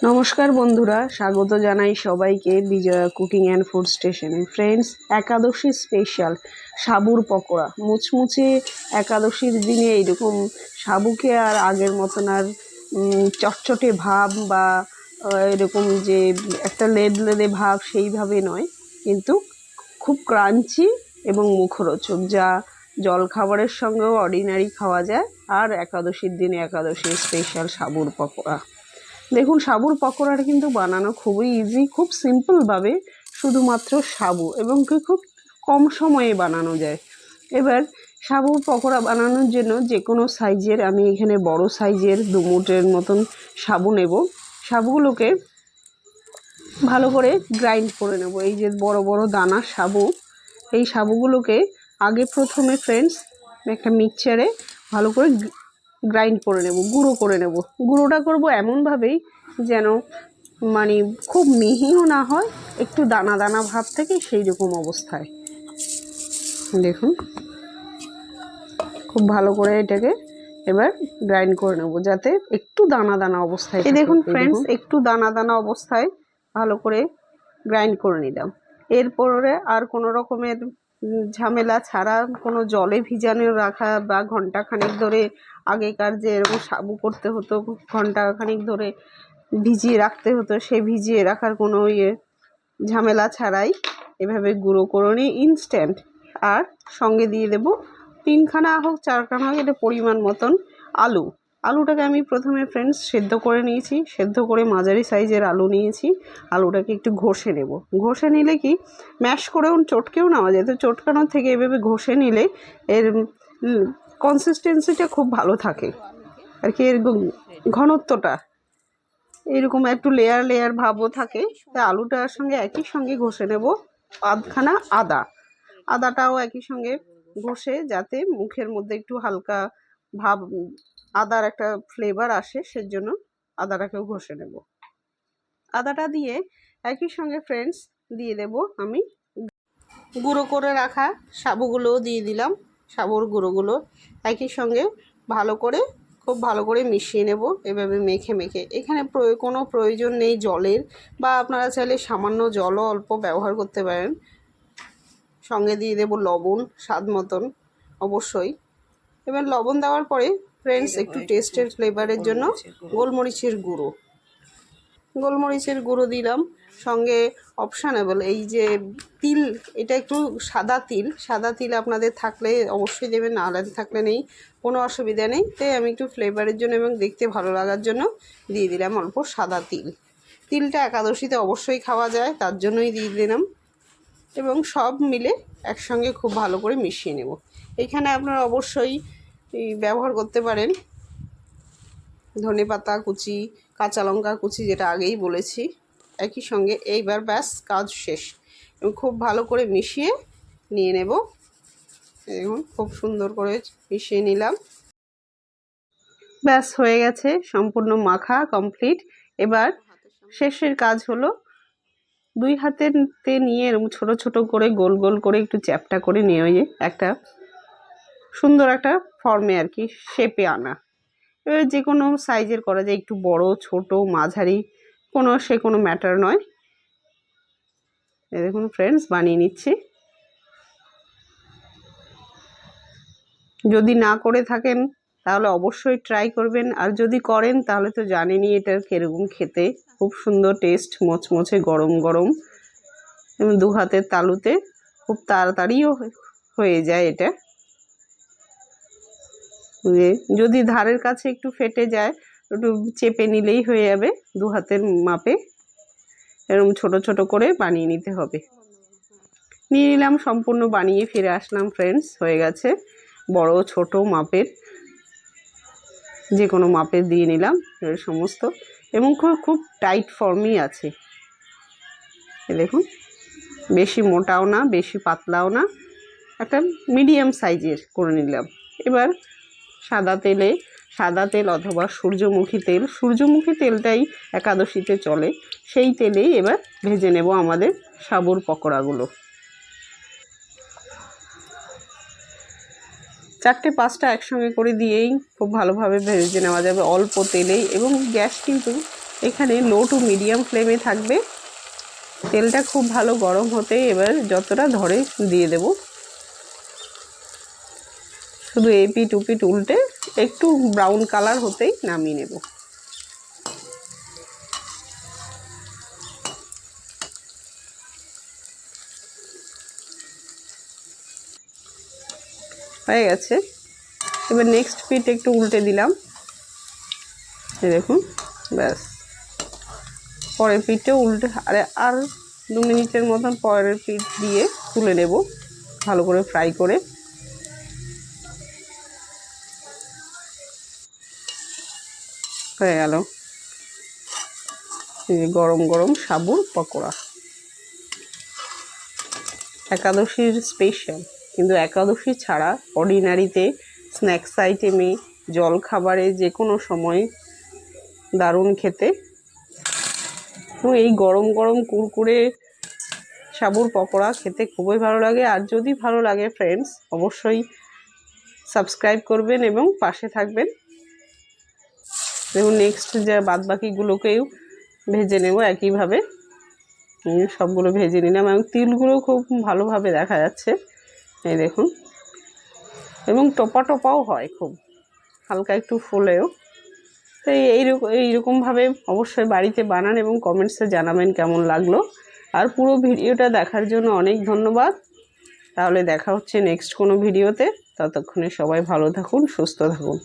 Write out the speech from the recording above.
নমস্কার বন্ধুরা, স্বাগত জানাই সবাইকে বিজয়া কুকিং অ্যান্ড ফুড স্টেশনে। ফ্রেন্ডস, একাদশী স্পেশাল সাবুর পকোড়া। মুচমুচে একাদশীর দিনে এইরকম সাবুকে আর আগের মতন আর চটচটে ভাব বা এরকম যে একটা লেদলেদে ভাব সেইভাবে নয়, কিন্তু খুব ক্রাঞ্চি এবং মুখরোচক, যা জলখাবারের সঙ্গেও অর্ডিনারি খাওয়া যায়। আর একাদশীর দিনে একাদশীর স্পেশাল সাবুর পকোড়া। দেখুন, সাবুর পকোড়াটা কিন্তু বানানো খুবই ইজি, খুব সিম্পলভাবে, শুধুমাত্র সাবু, এবং খুব কম সময়ে বানানো যায়। এবার সাবুর পকোড়া বানানোর জন্য যে কোনো সাইজের, আমি এখানে বড় সাইজের 2 মুঠের মতন সাবু নেব। সাবুগুলোকে ভালো করে গ্রাইন্ড করে নেব। এই যে বড় বড় দানা সাবু, এই সাবুগুলোকে আগে প্রথমে ফ্রেন্ডস একটা মিক্সচারে ভালো করে গ্রাইন্ড করে নেব, গুঁড়ো করে নেব। গুঁড়োটা করব এমনভাবেই যেন মানে খুব মিহিও না হয়, একটু দানা দানা ভাব থেকে, সেই রকম অবস্থায়। দেখুন, খুব ভালো করে এটাকে এবার গ্রাইন্ড করে নেব, যাতে একটু দানা দানা অবস্থায়। এই দেখুন ফ্রেন্ডস, একটু দানা দানা অবস্থায় ভালো করে গ্রাইন্ড করে নিলাম। এরপরে আর কোনো রকমের ঝামেলা ছাড়া, কোনো জলে ভিজানো রাখা বা ঘন্টাখানেক ধরে, আগেকার যে এরকম সাবু করতে হতো ঘন্টাখানেক ধরে ভিজিয়ে রাখতে হতো, সে ভিজিয়ে রাখার কোনো ঝামেলা ছাড়াই এভাবে গুঁড়ো করে নিই ইনস্ট্যান্ট। আর সঙ্গে দিয়ে দেব 3খানা হোক 4খানা হোক, এটা পরিমাণ মতন আলুটাকে আমি প্রথমে ফ্রেন্ডস সেদ্ধ করে নিয়েছি। সেদ্ধ করে মাঝারি সাইজের আলু নিয়েছি। আলুটাকে একটু ঘষে নেব। ঘষে নিলে কি, ম্যাশ করেও চটকেও নেওয়া যায়, তো চটকানোর থেকে এভাবে ঘষে নিলে এর কনসিস্টেন্সিটা খুব ভালো থাকে আর কি, এর ঘনত্বটা এরকম একটু লেয়ার লেয়ার ভাবও থাকে। তাই আলুটার সঙ্গে একই সঙ্গে ঘষে নেব আধখানা আদাটাও একই সঙ্গে ঘষে, যাতে মুখের মধ্যে একটু হালকা ভাব, আদার একটা ফ্লেভার আসে, সেজন্য আদাটাকেও ঘষে নেব। আদাটা দিয়ে একই সঙ্গে ফ্রেন্ডস দিয়ে দেব আমি গুঁড়ো করে রাখা সাবুগুলোও দিয়ে দিলাম। সাবুর গুঁড়োগুলো একই সঙ্গে ভালো করে, খুব ভালো করে মিশিয়ে নেব, এভাবে মেখে মেখে। এখানে কোনো প্রয়োজন নেই জলের, বা আপনারা চাইলে সামান্য জলও অল্প ব্যবহার করতে পারেন। সঙ্গে দিয়ে দেব লবণ স্বাদ মতন অবশ্যই। এবার লবণ দেওয়ার পরে ফ্রেন্ডস একটু টেস্টের ফ্লেভারের জন্য গোলমরিচের গুঁড়ো দিলাম। সঙ্গে অপশানেবল এই যে তিল, এটা একটু সাদা তিল আপনাদের থাকলে অবশ্যই দেবেন, না থাকলে নেই, কোনো অসুবিধা নেই। তাই আমি একটু ফ্লেভারের জন্য এবং দেখতে ভালো লাগার জন্য দিয়ে দিলাম অল্প সাদা তিলটা একাদশীতে অবশ্যই খাওয়া যায়, তার জন্যই দিয়ে দিলাম। এবং সব মিলে একসঙ্গে খুব ভালো করে মিশিয়ে নেব। এখানে আপনারা অবশ্যই ব্যবহার করতে পারেন ধনেপাতা কুচি, কাঁচা লঙ্কা কুচি, যেটা আগেই বলেছি। একই সঙ্গে এইবার ব্যাস কাজ শেষ, এবং খুব ভালো করে মিশিয়ে নিয়ে নেব। দেখুন, খুব সুন্দর করে মিশিয়ে নিলাম। ব্যাস হয়ে গেছে, সম্পূর্ণ মাখা কমপ্লিট। এবার শেষের কাজ হলো 2 হাতেতে নিয়ে এরকম ছোট ছোট করে গোল গোল করে একটু চ্যাপটা করে নিয়ে ওই একটা সুন্দর একটা ফর্মে আর কি শেপে আনা। এবার যে কোনো সাইজের করা যায়, একটু বড় ছোট মাঝারি, কোনো ম্যাটার নয়। দেখুন ফ্রেন্ডস, বানিয়ে নিচ্ছি। যদি না করে থাকেন তাহলে অবশ্যই ট্রাই করবেন, আর যদি করেন তাহলে তো জানেনই এটার কীরকম খেতে। খুব সুন্দর টেস্ট, মচমচে গরম গরম, এবং 2 হাতের তালুতে খুব তাড়াতাড়িও হয়ে যায় এটা। যদি ধারের কাছে একটু ফেটে যায়, একটু চেপে নিলেই হয়ে যাবে। 2 হাতের মাপে এরকম ছোট ছোট করে বানিয়ে নিতে হবে। নিয়ে নিলাম, সম্পূর্ণ বানিয়ে ফিরে আসলাম ফ্রেন্ডস। হয়ে গেছে, বড় ছোট মাপের, যে কোনো মাপের দিয়ে নিলাম সমস্ত, এবং খুব টাইট ফর্মই আছে। দেখুন, বেশি মোটাও না বেশি পাতলাও না, একটা মিডিয়াম সাইজের করে নিলাম। এবার সাদা তেল অথবা সূর্যমুখী তেলটাই একাদশীতে চলে, সেই তেলেই এবার ভেজে নেব আমাদের সাবুর পকোড়াগুলো। 4-5টা একসঙ্গে করে দিয়েই খুব ভালোভাবে ভেজে নেওয়া যাবে অল্প তেলেই, এবং গ্যাস কিন্তু এখানে লো টু মিডিয়াম ফ্লেমে থাকবে। তেলটা খুব ভালো গরম হতেই এবার যতটা ধরে দিয়ে দেব। শুধু এপিট ওপিট উল্টে একটু ব্রাউন কালার হতেই নামিয়ে নেব। হয়ে গেছে। এবার নেক্সট পিঠ একটু উল্টে দিলাম, দেখুন ব্যাস। পরের পিঠটা উল্টে আর 2 মিনিটের মতন পরের পিঠ দিয়ে তুলে নেব ভালো করে ফ্রাই করে। হয়ে গেল গরম গরম সাবুর পকোড়া, একাদশীর স্পেশাল। কিন্তু একাদশী ছাড়া অর্ডিনারিতে স্ন্যাক্স আইটেমে, জল খাবারে যে কোনো সময় দারুণ খেতে। এবং এই গরম গরম কুরকুরে সাবুর পকোড়া খেতে খুবই ভালো লাগে। আর যদি ভালো লাগে ফ্রেন্ডস, অবশ্যই সাবস্ক্রাইব করবেন এবং পাশে থাকবেন। দেখুন নেক্সট যে বাদবাকিগুলোকেও ভেজে নেব একইভাবে। সবগুলো ভেজে নিলাম এবং তিলগুলো খুব ভালোভাবে দেখা যাচ্ছে, এই দেখুন। এবং টোপা টোপাও হয়, খুব হালকা একটু ফুলেও। তো এইরকমভাবে অবশ্যই বাড়িতে বানান এবং কমেন্টসে জানাবেন কেমন লাগলো। আর পুরো ভিডিওটা দেখার জন্য অনেক ধন্যবাদ। তাহলে দেখা হচ্ছে নেক্সট কোনো ভিডিওতে। ততক্ষণে সবাই ভালো থাকুন, সুস্থ থাকুন।